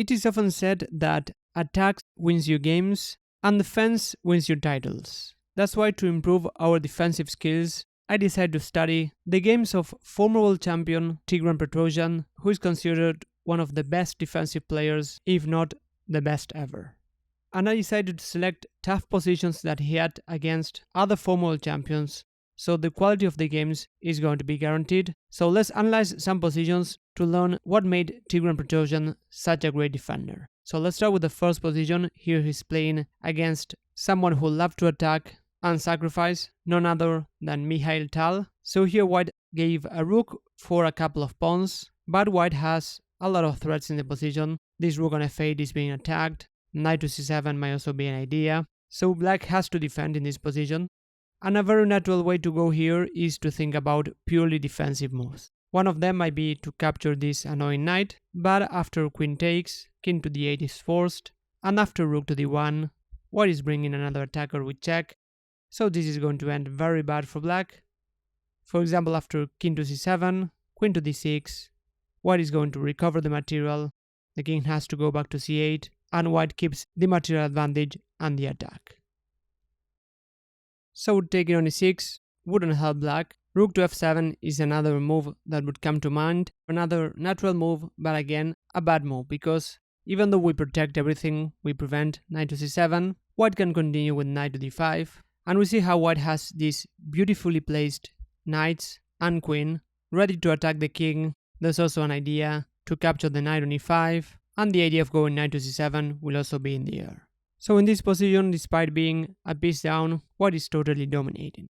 It is often said that attack wins you games and defense wins you titles. That's why, to improve our defensive skills, I decided to study the games of former world champion Tigran Petrosian, who is considered one of the best defensive players, if not the best ever. And I decided to select tough positions that he had against other former world champions, so the quality of the games is going to be guaranteed. So let's analyze some positions to learn what made Tigran Petrosian such a great defender. So let's start with the first position. Here he's playing against someone who loved to attack and sacrifice, none other than Mikhail. So here white gave a rook for a couple of pawns, but white has a lot of threats in the position. This rook on f8 is being attacked, knight to c7 might also be an idea, so black has to defend in this position. And a very natural way to go here is to think about purely defensive moves. One of them might be to capture this annoying knight, but after queen takes, king to d8 is forced, and after rook to d1, white is bringing another attacker with check, so this is going to end very bad for black. For example, after king to c7, queen to d6, white is going to recover the material, the king has to go back to c8, and white keeps the material advantage and the attack. So taking on e6 wouldn't help black. Rook to f7 is another move that would come to mind. Another natural move, but again a bad move, because even though we protect everything, we prevent knight to c7, white can continue with knight to d5, and we see how white has these beautifully placed knights and queen ready to attack the king. There's also an idea to capture the knight on e5, and the idea of going knight to c7 will also be in the air. So in this position, despite being a piece down, white is totally dominating.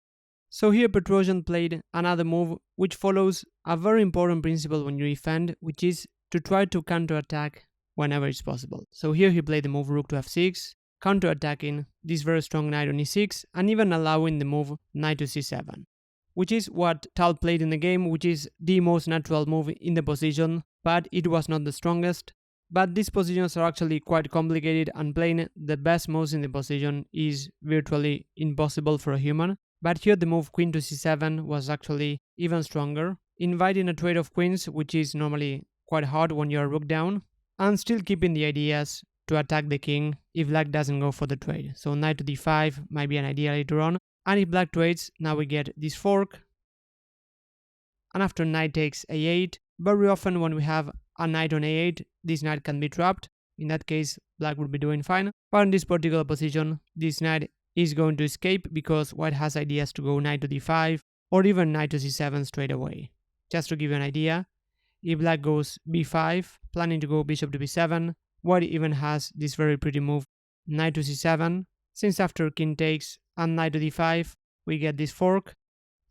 So here Petrosian played another move which follows a very important principle when you defend, which is to try to counter-attack whenever it's possible. So here he played the move rook to f6, counter-attacking this very strong knight on e6, and even allowing the move knight to c7, which is what Tal played in the game, which is the most natural move in the position, but it was not the strongest. But these positions are actually quite complicated, and playing the best moves in the position is virtually impossible for a human. But here the move queen to c7 was actually even stronger, inviting a trade of queens, which is normally quite hard when you are rook down, and still keeping the ideas to attack the king if black doesn't go for the trade. So knight to d5 might be an idea later on, and if black trades, now we get this fork, and after knight takes a8, very often when we have a knight on a8, this knight can be trapped. In that case, black would be doing fine. But in this particular position, this knight is going to escape because white has ideas to go knight to d5 or even knight to c7 straight away. Just to give you an idea, if black goes b5, planning to go bishop to b7, white even has this very pretty move, knight to c7, since after king takes and knight to d5, we get this fork,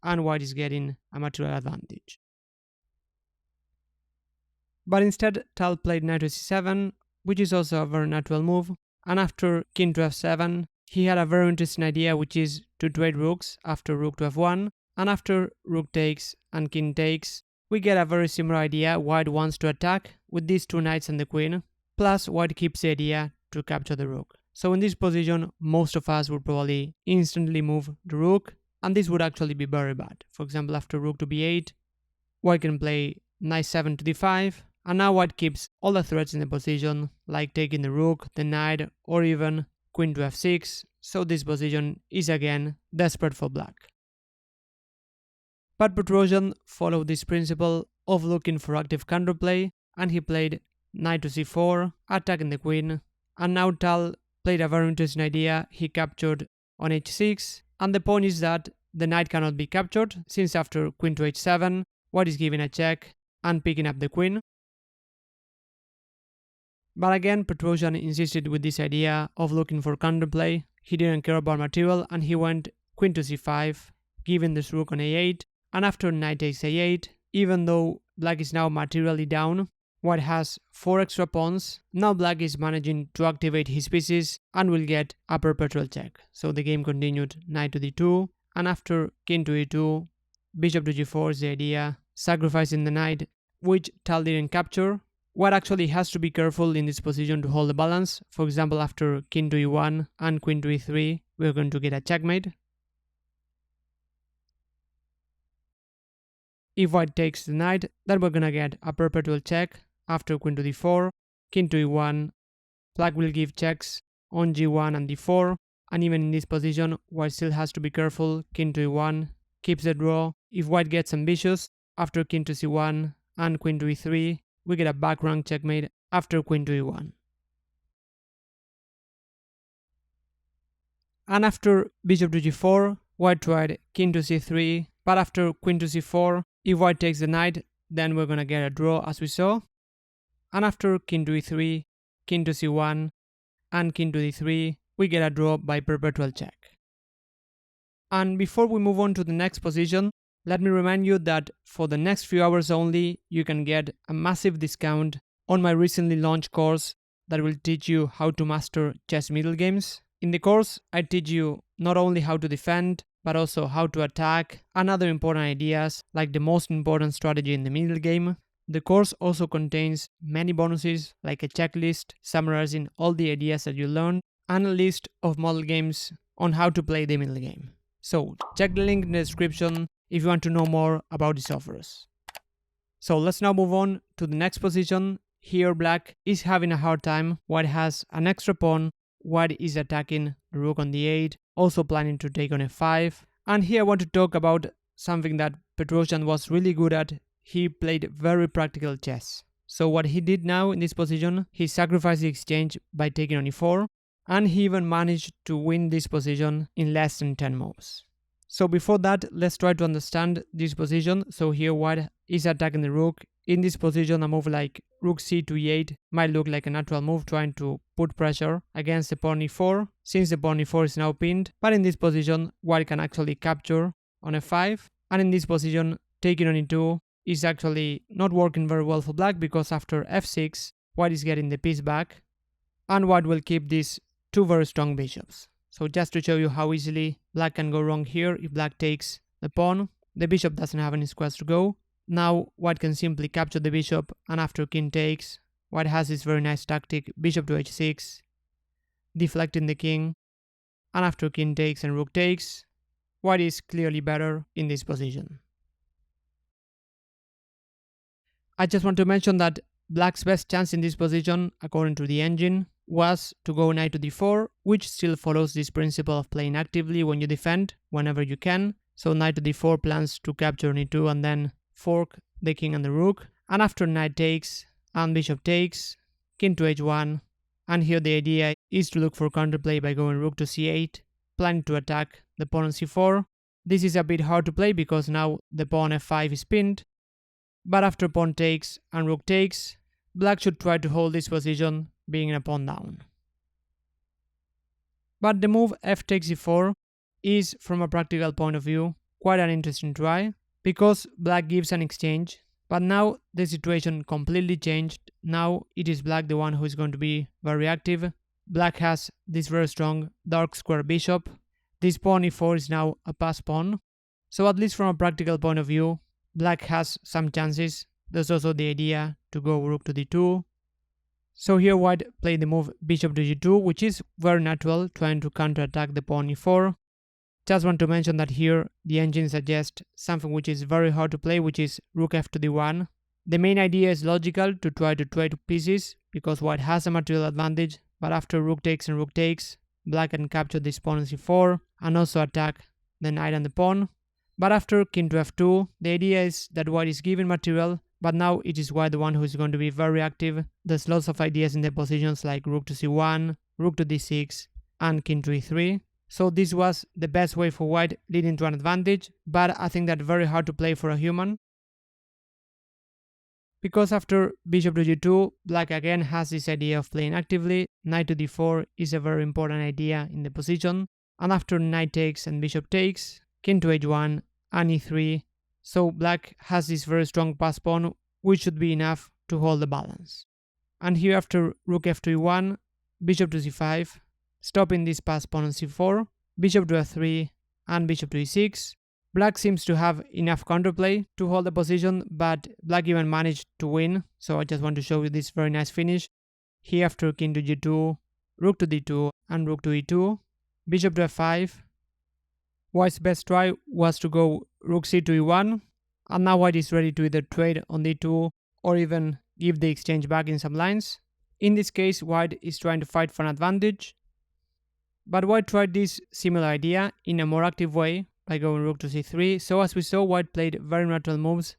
and white is getting a material advantage. But instead, Tal played knight to c7, which is also a very natural move, and after king to f7, he had a very interesting idea, which is to trade rooks after rook to f1, and after rook takes and king takes, we get a very similar idea. White wants to attack with these two knights and the queen, plus white keeps the idea to capture the rook. So in this position, most of us would probably instantly move the rook, and this would actually be very bad. For example, after rook to b8, white can play knight 7 to d5, and now white keeps all the threats in the position, like taking the rook, the knight, or even queen to f6, so this position is again desperate for black. But Petrosian followed this principle of looking for active counterplay, and he played knight to c4, attacking the queen, and now Tal played a very interesting idea. He captured on h6, and the point is that the knight cannot be captured, since after queen to h7, white is giving a check and picking up the queen. But again, Petrosian insisted with this idea of looking for counterplay. He didn't care about material, and he went queen to c5, giving this rook on a8, and after knight takes a8, even though black is now materially down, white has 4 extra pawns. Now black is managing to activate his pieces and will get a perpetual check. So the game continued knight to d2, and after king to e2, bishop to g4 is the idea, sacrificing the knight, which Tal didn't capture. White actually has to be careful in this position to hold the balance. For example, after king to e1 and queen to e3, we're going to get a checkmate. If white takes the knight, then we're gonna get a perpetual check after queen to d4, king to e1, black will give checks on g1 and d4, and even in this position, white still has to be careful. King to e1 keeps the draw. If white gets ambitious, after king to c1 and queen to e3, we get a back rank checkmate after queen to e1. And after bishop to g4, white tried king to c3, but after queen to c4, if white takes the knight, then we're gonna get a draw as we saw. And after king to e3, king to c1, and king to d3, we get a draw by perpetual check. And before we move on to the next position, let me remind you that for the next few hours only, you can get a massive discount on my recently launched course that will teach you how to master chess middle games. In the course, I teach you not only how to defend, but also how to attack and other important ideas like the most important strategy in the middle game. The course also contains many bonuses like a checklist summarizing all the ideas that you learned and a list of model games on how to play the middle game. So check the link in the description if you want to know more about these offers. So let's now move on to the next position. Here black is having a hard time. White has an extra pawn. White is attacking the rook on d8, also planning to take on f5. And here I want to talk about something that Petrosian was really good at. He played very practical chess. So what he did now in this position, he sacrificed the exchange by taking on e4, and he even managed to win this position in less than 10 moves. So before that, let's try to understand this position. So here white is attacking the rook. In this position, a move like rook c to e8 might look like a natural move, trying to put pressure against the pawn e4, since the pawn e4 is now pinned. But in this position, white can actually capture on f5, and in this position, taking on e2 is actually not working very well for black, because after f6, white is getting the piece back, and white will keep these two very strong bishops. So just to show you how easily black can go wrong here, if black takes the pawn, the bishop doesn't have any squares to go. Now white can simply capture the bishop, and after king takes, white has this very nice tactic, bishop to h6, deflecting the king, and after king takes and rook takes, white is clearly better in this position. I just want to mention that black's best chance in this position, according to the engine, was to go knight to d4, which still follows this principle of playing actively when you defend, whenever you can. So knight to d4 plans to capture on e2 and then fork the king and the rook. And after knight takes and bishop takes, king to h1. And here the idea is to look for counterplay by going rook to c8, planning to attack the pawn on c4. This is a bit hard to play because now the pawn f5 is pinned. But after pawn takes and rook takes, black should try to hold this position, being a pawn down. But the move f takes e4 is, from a practical point of view, quite an interesting try, because black gives an exchange, but now the situation completely changed. Now it is black the one who is going to be very active. Black has this very strong dark square bishop. This pawn e4 is now a pass pawn. So at least from a practical point of view, black has some chances. There's also the idea to go rook to d2. So here white played the move bishop to g2, which is very natural, trying to counterattack the pawn e4. Just want to mention that here the engine suggests something which is very hard to play, which is rook f to d1. The main idea is logical, to try to trade pieces, because white has a material advantage, but after rook takes and rook takes, black can capture this pawn on c4 and also attack the knight and the pawn. But after king to f2, the idea is that white is given material, but now it is white the one who is going to be very active. There's lots of ideas in the positions like rook to c1, rook to d6, and king to e3. So this was the best way for white, leading to an advantage, but I think that very hard to play for a human. Because after bishop to g2, black again has this idea of playing actively. Knight to d4 is a very important idea in the position. And after knight takes and bishop takes, king to h1 and e3. So black has this very strong pass pawn, which should be enough to hold the balance. And here after rook f to e1, bishop to c5, stopping this pass pawn on c4, bishop to f3 and bishop to e6. Black seems to have enough counterplay to hold the position, but black even managed to win. So I just want to show you this very nice finish. Here after king to g2, rook to d2 and rook to e2, bishop to f5. White's best try was to go rook c to e1, and now white is ready to either trade on d2 or even give the exchange back in some lines. In this case, white is trying to fight for an advantage, but white tried this similar idea in a more active way by going rook to c3, so as we saw, white played very neutral moves,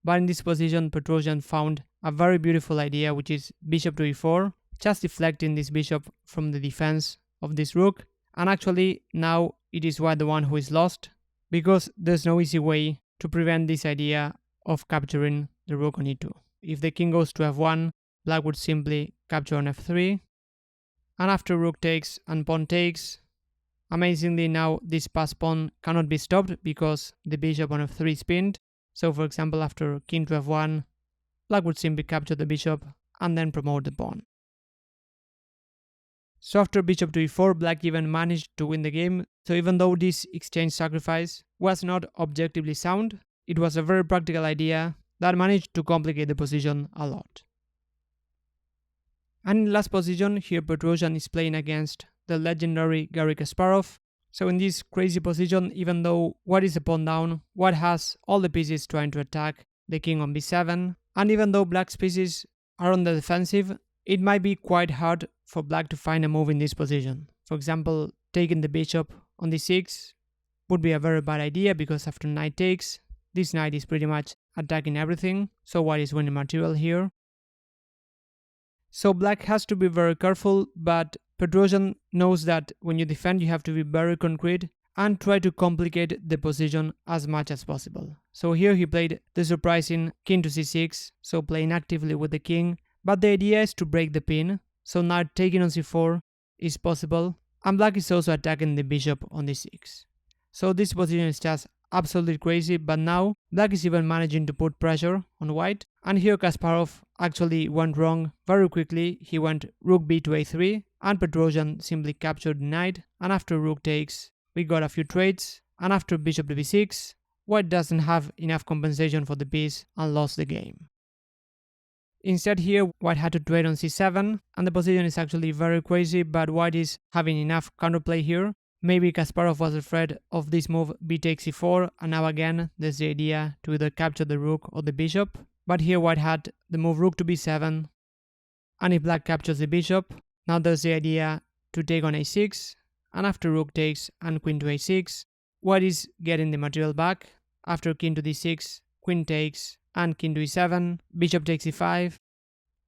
but in this position Petrosian found a very beautiful idea, which is bishop to e4, just deflecting this bishop from the defense of this rook, and actually now it is white the one who is lost, because there's no easy way to prevent this idea of capturing the rook on e2. If the king goes to f1, black would simply capture on f3, and after rook takes and pawn takes, amazingly now this passed pawn cannot be stopped because the bishop on f3 is pinned. So for example, after king to f1, black would simply capture the bishop and then promote the pawn. So after bishop to e4, black even managed to win the game. So even though this exchange sacrifice was not objectively sound, it was a very practical idea that managed to complicate the position a lot. And in last position, here Petrosian is playing against the legendary Garry Kasparov. So in this crazy position, even though white is a pawn down, white has all the pieces trying to attack the king on b7, and even though black's pieces are on the defensive, it might be quite hard for black to find a move in this position. For example, taking the bishop on d6 would be a very bad idea, because after knight takes, this knight is pretty much attacking everything, so white is winning material here. So black has to be very careful, but Petrosian knows that when you defend you have to be very concrete and try to complicate the position as much as possible. So here he played the surprising king to c6, so playing actively with the king, but the idea is to break the pin, so now taking on c4 is possible, and black is also attacking the bishop on d6. So this position is just absolutely crazy, but now black is even managing to put pressure on white, and here Kasparov actually went wrong very quickly. He went rook b to a3, and Petrosian simply captured the knight, and after rook takes we got a few trades, and after bishop to b6 white doesn't have enough compensation for the piece and lost the game. Instead here white had to trade on c7, and the position is actually very crazy, but white is having enough counterplay here. Maybe Kasparov was afraid of this move b takes c4, and now again there's the idea to either capture the rook or the bishop, but here white had the move rook to b7, and if black captures the bishop, now there's the idea to take on a6, and after rook takes and queen to a6, white is getting the material back. After king to d6, queen takes and king to e7, bishop takes e5,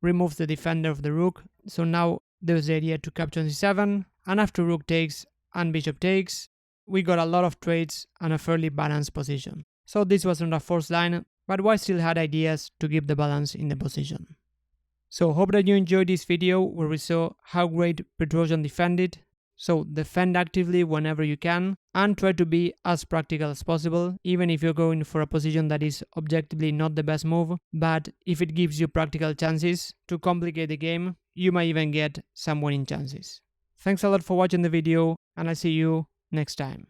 removes the defender of the rook, so now there's the idea to capture on c7, and after rook takes and bishop takes, we got a lot of trades and a fairly balanced position. So this was not a forced line, but white still had ideas to keep the balance in the position. So hope that you enjoyed this video where we saw how great Petrosian defended. So defend actively whenever you can and try to be as practical as possible, even if you're going for a position that is objectively not the best move, but if it gives you practical chances to complicate the game, you might even get some winning chances. Thanks a lot for watching the video, and I'll see you next time.